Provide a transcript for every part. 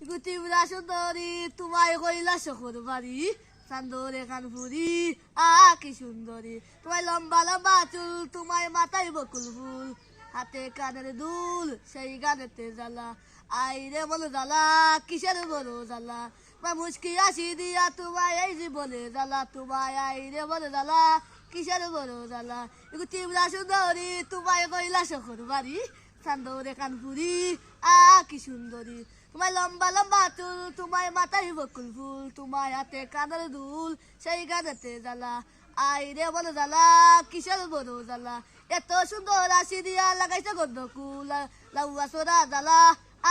গুতিমরা সুন্দরী তোমায় কইলা শহর বাড়ি চান্দরে কানপুরি কি সুন্দরী তোমায় লম্বা লম্বা চুল তোমায় মাথায় বকুল ফুল হাতে কানের দুল সেই গানেতে জ্বালা আইরে বলো জ্বালা কিসের বলো জ্বালা তোমায় মুচকি আসি দিয়া তোমায় এই জীবনে জ্বালা তোমায় আইরে বলো জ্বালা কিসের বলো জ্বালা গুতিমরা সুন্দরী তোমায় কইলা শহর বাড়ি চান্দরে কানপুরি কি সুন্দরী তোমায় লম্বা লম্বা চুল তোমায় মাথায় বকুল ফুল তোমায় হাতে কানের দুল সেই গানেতে জ্বালা আইরে বলো জ্বালা কিসের বলো জ্বালা এত সুন্দর আসি দিয়া লাগাইছে গন্ধ কুল লাউয়া সোরা জ্বালা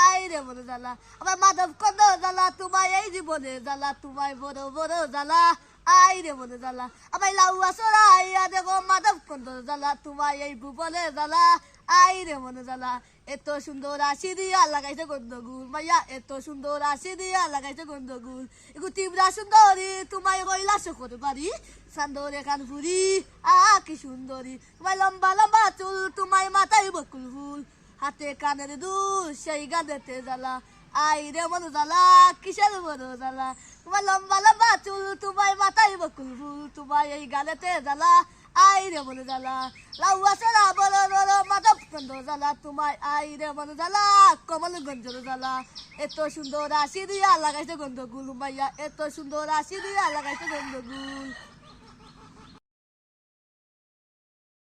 আইরে বলো জ্বালা আমার মাধব কন্দ জ্বালা তোমায় এই জীবনে জ্বালা তোমায় বড় বড় জ্বালা আইরে বলো জ্বালা আমার লাউয়া সোরা আইয়া দেখো মাধব কন্দ জ্বালা তোমায় এই ভুবনে জ্বালা আইরে মনে জ্বালা এত সুন্দর আসি দিয়া লাগাইছে গন্ধগুল মাইয়া এত সুন্দর আসি দিয়া লাগাইছে গন্ধগুল গুতিমরা সুন্দরী তোমায় কইলা শহর বাড়ি চান্দরে কানপুরি কি সুন্দরী তোমায় লম্বা লম্বা চুল তোমায় মাথায় বকুল ফুল হাতে কানের দুল সেই গানেতে জ্বালা আইরে মনে জ্বালা কিসের বড় জ্বালা তোমায় লম্বা লম্বা চুল তোমায় মাথায় বকুল ফুল তোমায় এই গানেতে জ্বালা আইরে মনে জ্বালা লাউয়া সেরা বড় বড় মাধব কন্দ জ্বালা তোমায় আইরে মনে জ্বালা কমল গঞ্জর জ্বালা এত সুন্দর আসি দিয়া লাগাইছে গন্ধগুল মাইয়া এত সুন্দর আসি দিয়া লাগাইছে গন্ধগুল।